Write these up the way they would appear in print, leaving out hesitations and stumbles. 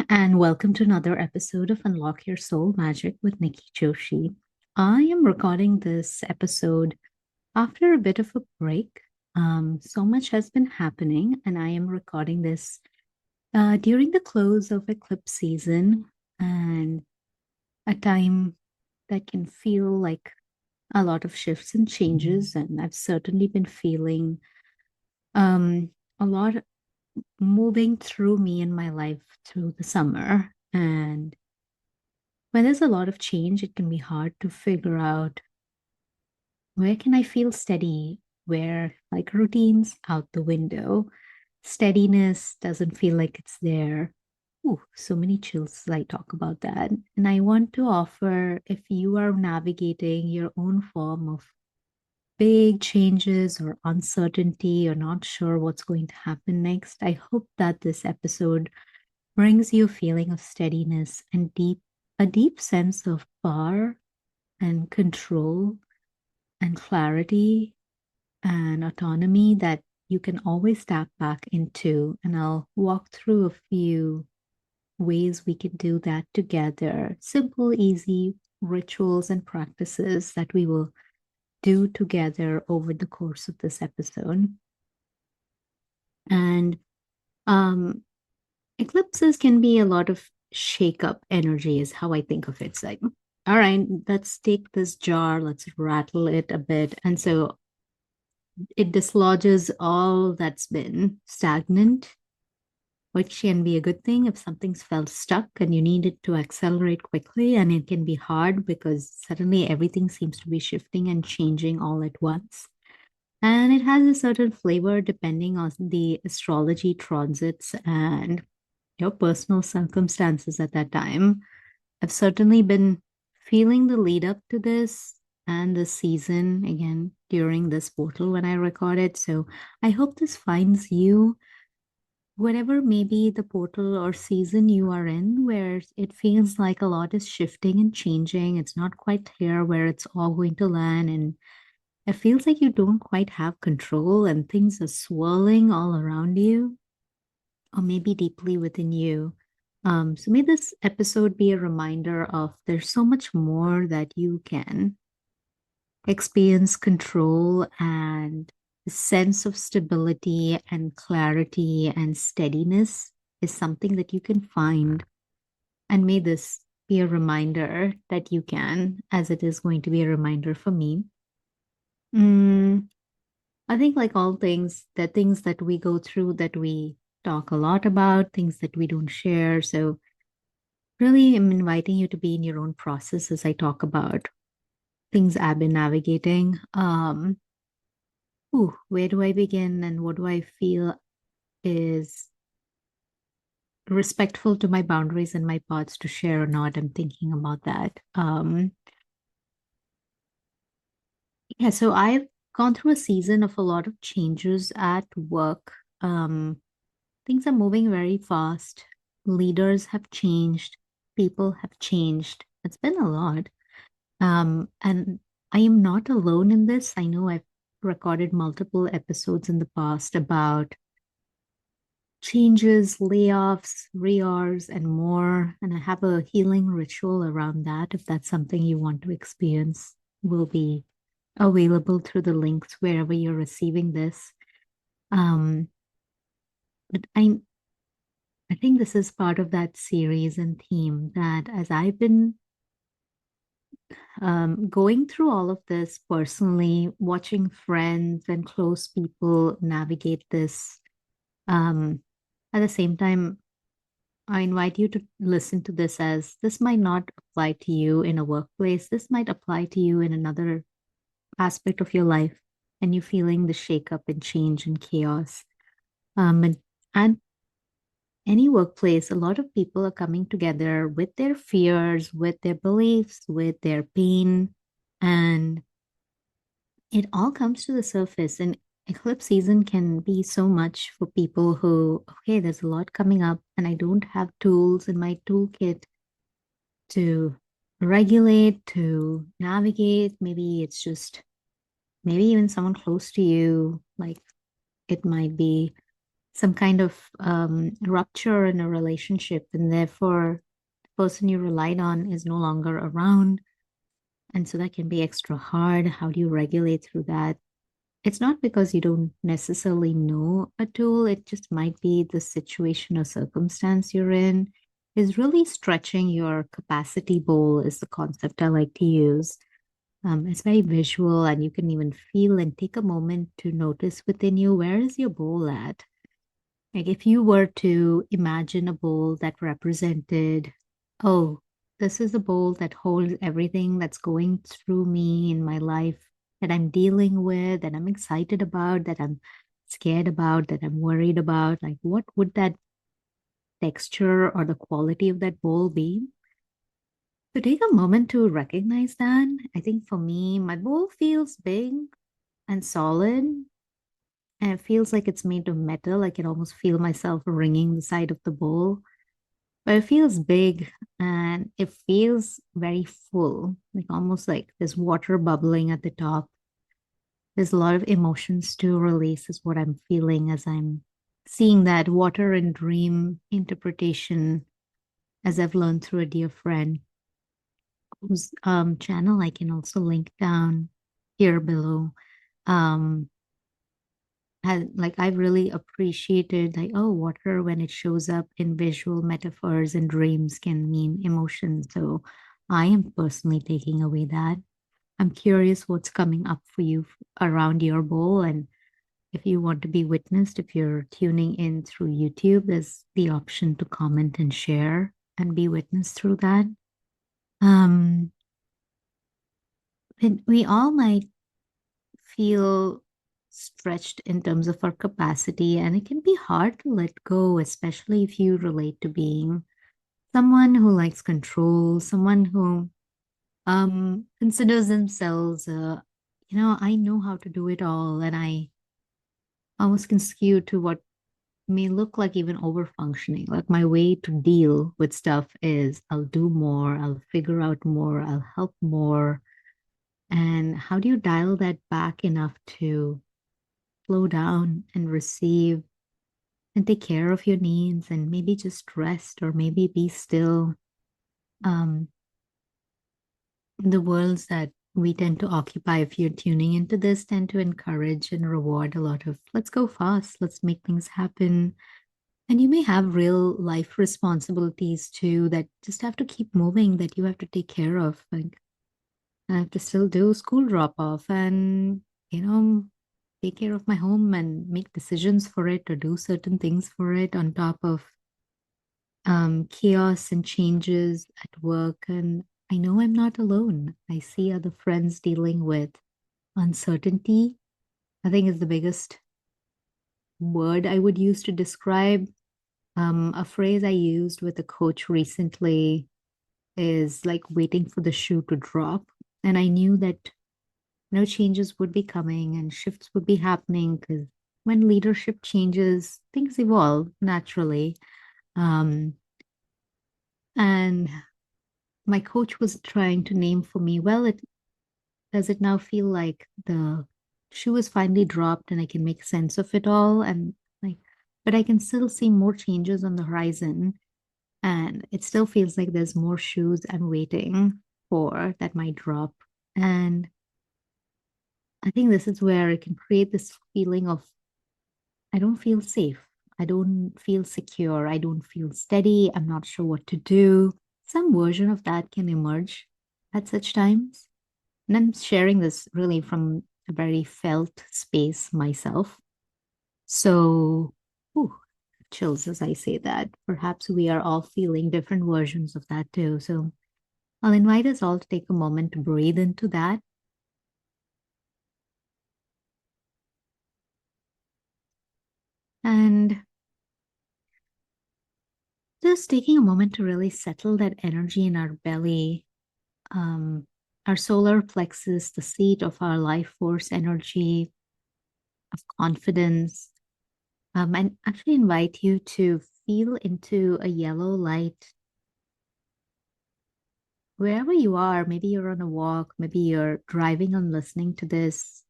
and welcome to another episode of Unlock Your Soul Magic with Nikki Joshi. I am recording this episode after a bit of a break. So much has been happening, and I am recording this during the close of eclipse season and a time that can feel like a lot of shifts and changes. And I've certainly been feeling a lot moving through me in my life through the summer. And when there's a lot of change, it can be hard to figure out where can I feel steady, where like routines out the window, steadiness doesn't feel like it's there. Ooh, so many chills as I talk about that. And I want to offer if you are navigating your own form of big changes or uncertainty or not sure what's going to happen next, I hope that this episode brings you a feeling of steadiness and a deep sense of power and control and clarity and autonomy that you can always tap back into. And I'll walk through a few ways we can do that together. Simple, easy rituals and practices that we will do together over the course of this episode. And um, eclipses can be a lot of shake up energy, is how I think of it. It's like, all right, let's take this jar, let's rattle it a bit. And so it dislodges all that's been stagnant, which can be a good thing if something's felt stuck and you need it to accelerate quickly. And it can be hard because suddenly everything seems to be shifting and changing all at once. And it has a certain flavor depending on the astrology transits and your personal circumstances at that time. I've certainly been feeling the lead up to this and the season again during this portal when I record it. So I hope this finds you, whatever maybe the portal or season you are in, where it feels like a lot is shifting and changing. It's not quite clear where it's all going to land. And it feels like you don't quite have control and things are swirling all around you or maybe deeply within you. So may this episode be a reminder of there's so much more that you can experience control and the sense of stability and clarity and steadiness is something that you can find. And may this be a reminder that you can, as it is going to be a reminder for me. Mm, I think, like all things, the things that we go through that we talk a lot about, things that we don't share. So, really, I'm inviting you to be in your own process as I talk about things I've been navigating. Where do I begin and what do I feel is respectful to my boundaries and my parts to share or not? I'm thinking about that. Yeah, so I've gone through a season of a lot of changes at work. Things are moving very fast. Leaders have changed. People have changed. It's been a lot. And I am not alone in this. I know I've recorded multiple episodes in the past about changes, layoffs, reors, and more. And I have a healing ritual around that. If that's something you want to experience, will be available through the links wherever you're receiving this. Um, but I think this is part of that series and theme that as I've been going through all of this personally, watching friends and close people navigate this, at the same time, I invite you to listen to this as this might not apply to you in a workplace. This might apply to you in another aspect of your life, and you feeling the shakeup and change and chaos. And any workplace, a lot of people are coming together with their fears, with their beliefs, with their pain, and it all comes to the surface. And eclipse season can be so much for people who, okay, there's a lot coming up, and I don't have tools in my toolkit to regulate, to navigate. Maybe it's just, maybe even someone close to you, like it might be some kind of rupture in a relationship, and therefore the person you relied on is no longer around. And so that can be extra hard. How do you regulate through that? It's not because you don't necessarily know a tool, it just might be the situation or circumstance you're in is really stretching your capacity bowl, is the concept I like to use. It's very visual, and you can even feel and take a moment to notice within you, where is your bowl at? Like if you were to imagine a bowl that represented, oh, this is a bowl that holds everything that's going through me in my life that I'm dealing with, that I'm excited about, that I'm scared about, that I'm worried about. Like, what would that texture or the quality of that bowl be? So take a moment to recognize that. I think for me, my bowl feels big and solid, and it feels like it's made of metal. I can almost feel myself wringing the side of the bowl, but it feels big and it feels very full, like almost like there's water bubbling at the top. There's a lot of emotions to release, is what I'm feeling as I'm seeing that water and dream interpretation, as I've learned through a dear friend whose channel I can also link down here below. Um, like I've really appreciated like, oh, water when it shows up in visual metaphors and dreams can mean emotion. So I am personally taking away that. I'm curious what's coming up for you around your bowl. And if you want to be witnessed, if you're tuning in through YouTube, there's the option to comment and share and be witnessed through that. Um, and we all might feel stretched in terms of our capacity, and it can be hard to let go, especially if you relate to being someone who likes control, someone who considers themselves I know how to do it all, and I almost can skew to what may look like even overfunctioning. Like my way to deal with stuff is I'll do more, I'll figure out more, I'll help more. And how do you dial that back enough to slow down and receive and take care of your needs and maybe just rest or maybe be still? Um, the worlds that we tend to occupy, if you're tuning into this, tend to encourage and reward a lot of let's go fast, let's make things happen. And you may have real life responsibilities too that just have to keep moving, that you have to take care of. Like I have to still do school drop off and, you know, take care of my home and make decisions for it or do certain things for it on top of chaos and changes at work. And I know I'm not alone. I see other friends dealing with uncertainty. I think is the biggest word I would use to describe. A phrase I used with a coach recently is like waiting for the shoe to drop. And I knew that no changes would be coming and shifts would be happening because when leadership changes, things evolve naturally. Um, and my coach was trying to name for me, well, it does it now feel like the shoe is finally dropped and I can make sense of it all? And like, but I can still see more changes on the horizon. And it still feels like there's more shoes I'm waiting for that might drop. And I think this is where it can create this feeling of I don't feel safe. I don't feel secure. I don't feel steady. I'm not sure what to do. Some version of that can emerge at such times. And I'm sharing this really from a very felt space myself. So, ooh, chills as I say that. Perhaps we are all feeling different versions of that too. So I'll invite us all to take a moment to breathe into that. And just taking a moment to really settle that energy in our belly, um, our solar plexus, the seat of our life force energy, of confidence. And actually invite you to feel into a yellow light wherever you are. Maybe you're on a walk, maybe you're driving and listening to this.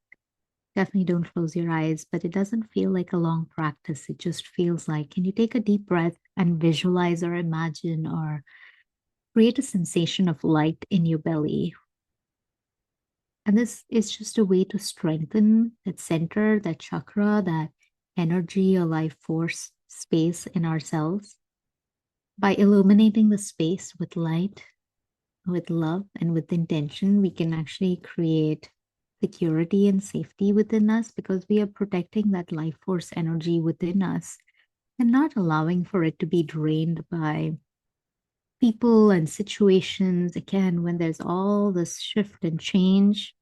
Definitely don't close your eyes, but it doesn't feel like a long practice. It just feels like, can you take a deep breath and visualize or imagine or create a sensation of light in your belly? And this is just a way to strengthen that center, that chakra, that energy or life force space in ourselves. By illuminating the space with light, with love, and with intention, we can actually create security and safety within us because we are protecting that life force energy within us and not allowing for it to be drained by people and situations. Again, when there's all this shift and change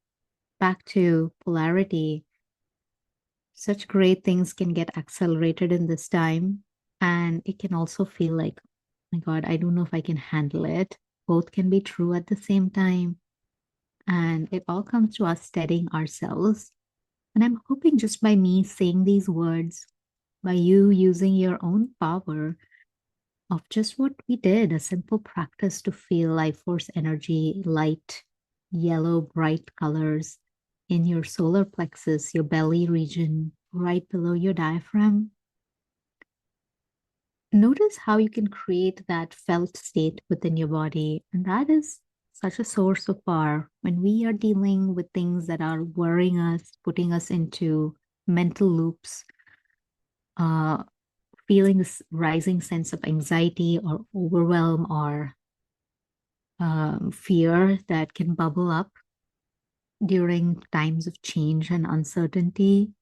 back to polarity, such great things can get accelerated in this time. And it can also feel like, oh my God, I don't know if I can handle it. Both can be true at the same time. And it all comes to us steadying ourselves. And I'm hoping just by me saying these words, by you using your own power of just what we did, a simple practice to feel life force energy, light, yellow, bright colors in your solar plexus, your belly region, right below your diaphragm. Notice how you can create that felt state within your body. And that is such a source of power when we are dealing with things that are worrying us, putting us into mental loops, uh, feeling this rising sense of anxiety or overwhelm or fear that can bubble up during times of change and uncertainty.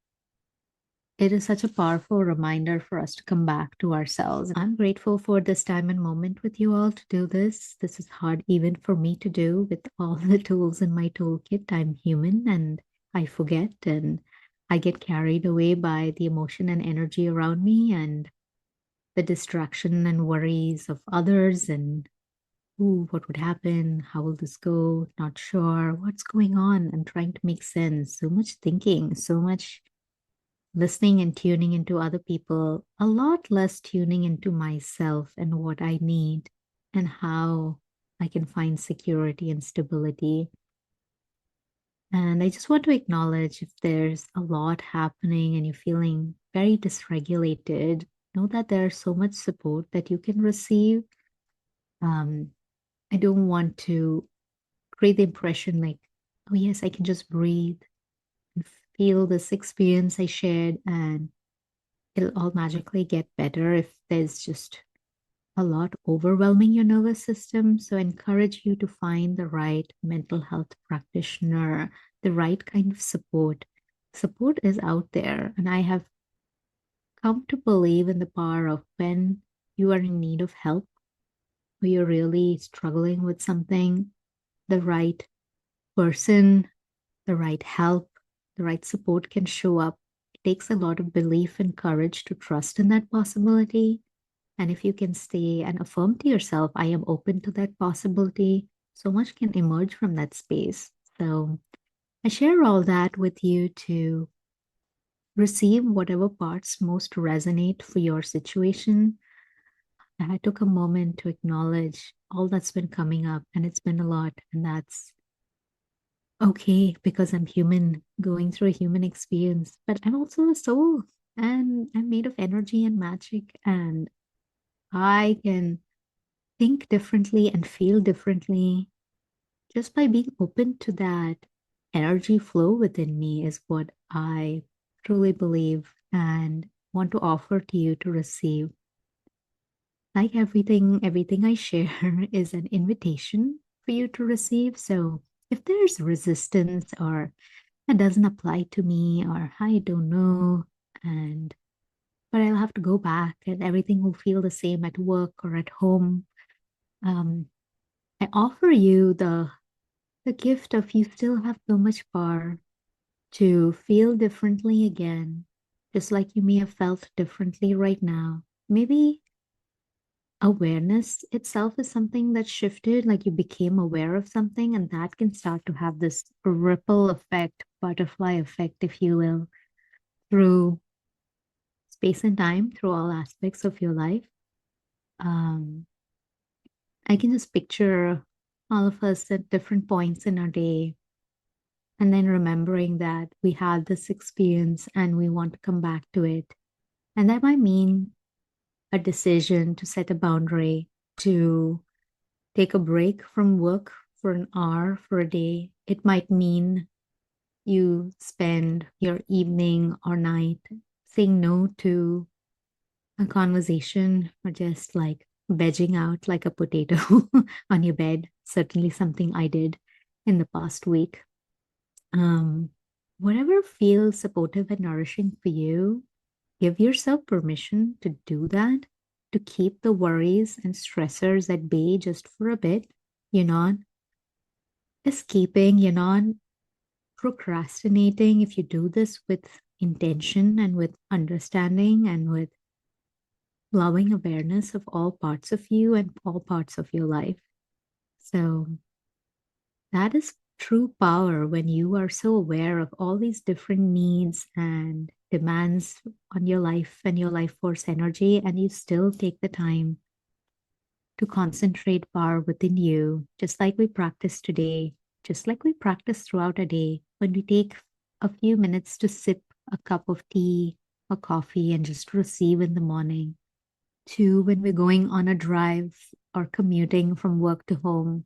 It is such a powerful reminder for us to come back to ourselves. I'm grateful for this time and moment with you all to do this. This is hard even for me to do with all the tools in my toolkit. I'm human and I forget and I get carried away by the emotion and energy around me and the distraction and worries of others and ooh, what would happen? How will this go? Not sure. What's going on? I'm trying to make sense. So much thinking, so much listening and tuning into other people, a lot less tuning into myself and what I need and how I can find security and stability. And I just want to acknowledge if there's a lot happening and you're feeling very dysregulated, know that there's so much support that you can receive. Um, I don't want to create the impression like, oh, yes, I can just breathe and feel this experience I shared and it'll all magically get better if there's just a lot overwhelming your nervous system. So I encourage you to find the right mental health practitioner, the right kind of support. Support is out there, and I have come to believe in the power of when you are in need of help or you're really struggling with something, the right person, the right help, the right support can show up. It takes a lot of belief and courage to trust in that possibility. And if you can stay and affirm to yourself, I am open to that possibility, so much can emerge from that space. So I share all that with you to receive whatever parts most resonate for your situation. And I took a moment to acknowledge all that's been coming up, and it's been a lot, and that's okay because I'm human going through a human experience, but I'm also a soul and I'm made of energy and magic, and I can think differently and feel differently just by being open to that energy flow within me is what I truly believe and want to offer to you to receive. Like everything I share is an invitation for you to receive. So if there's resistance or it doesn't apply to me or I don't know, and but I'll have to go back and everything will feel the same at work or at home. Um, I offer you the gift of you still have so much power to feel differently again, just like you may have felt differently right now. Maybe awareness itself is something that shifted, like you became aware of something, and that can start to have this ripple effect, butterfly effect, if you will, through space and time, through all aspects of your life. Um, I can just picture all of us at different points in our day And then remembering that we had this experience and we want to come back to it. And that might mean a decision to set a boundary, to take a break from work for an hour, for a day. It might mean you spend your evening or night saying no to a conversation or just like vegging out like a potato on your bed. Certainly something I did in the past week. Um, Whatever feels supportive and nourishing for you, give yourself permission to do that, to keep the worries and stressors at bay just for a bit. You're not escaping, you're not procrastinating. If you do this with intention and with understanding and with loving awareness of all parts of you and all parts of your life. So that is true power when you are so aware of all these different needs and demands on your life and your life force energy, and you still take the time to concentrate power within you, just like we practice today, just like we practice throughout a day. When we take a few minutes to sip a cup of tea or coffee and just receive in the morning, to when we're going on a drive or commuting from work to home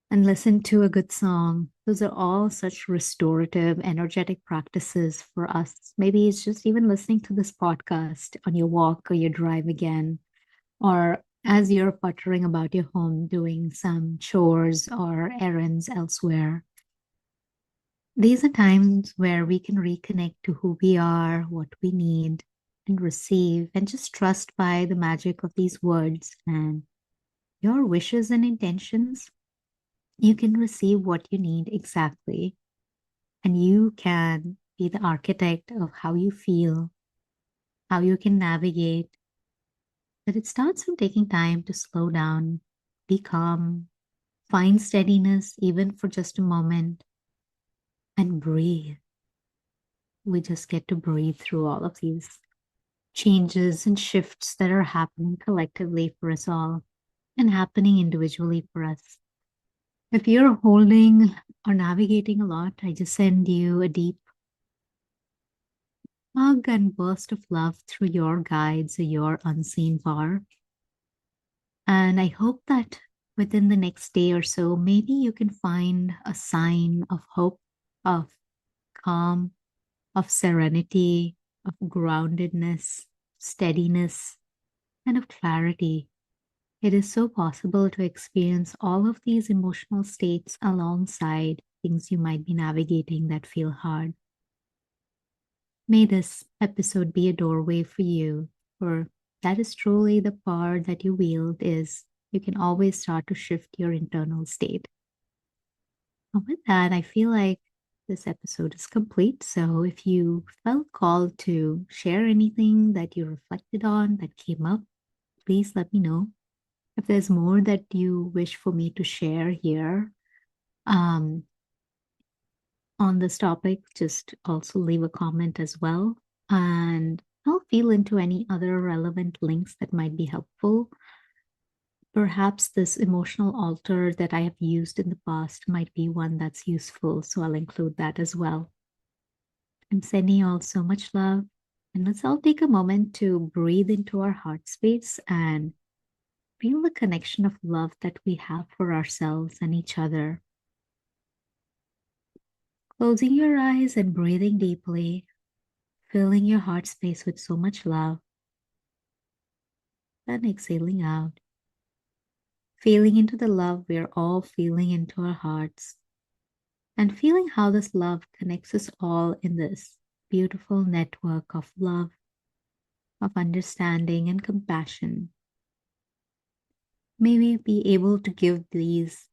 and listen to a good song. Those are all such restorative, energetic practices for us. Maybe it's just even listening to this podcast on your walk or your drive again, or as you're puttering about your home doing some chores or errands elsewhere. These are times where we can reconnect to who we are, what we need, and receive, and just trust by the magic of these words and your wishes and intentions. You can receive what you need exactly, and you can be the architect of how you feel, how you can navigate. But it starts from taking time to slow down, be calm, find steadiness even for just a moment, and breathe. We just get to breathe through all of these changes and shifts that are happening collectively for us all and happening individually for us. If you're holding or navigating a lot, I just send you a deep hug and burst of love through your guides or your unseen power. And I hope that within the next day or so, maybe you can find a sign of hope, of calm, of serenity, of groundedness, steadiness, and of clarity. It is so possible to experience all of these emotional states alongside things you might be navigating that feel hard. May this episode be a doorway for you, for that is truly the power that you wield is you can always start to shift your internal state. And with that, I feel like this episode is complete. So if you felt called to share anything that you reflected on that came up, please let me know. If there's more that you wish for me to share here um, on this topic, just also leave a comment as well. And I'll feel into any other relevant links that might be helpful. Perhaps this emotional altar that I have used in the past might be one that's useful, so I'll include that as well. I'm sending you all so much love. And let's all take a moment to breathe into our heart space and feel the connection of love that we have for ourselves and each other. Closing your eyes and breathing deeply, filling your heart space with so much love, then exhaling out, feeling into the love we're all feeling into our hearts, and feeling how this love connects us all in this beautiful network of love, of understanding, and compassion. May we be able to give these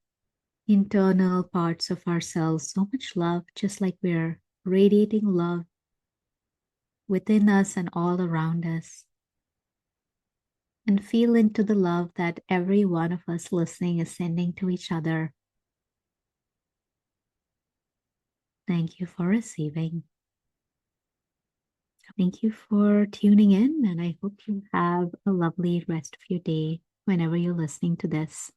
internal parts of ourselves so much love, just like we're radiating love within us and all around us. And feel into the love that every one of us listening is sending to each other. Thank you for receiving. Thank you for tuning in, and I hope you have a lovely rest of your day whenever you're listening to this.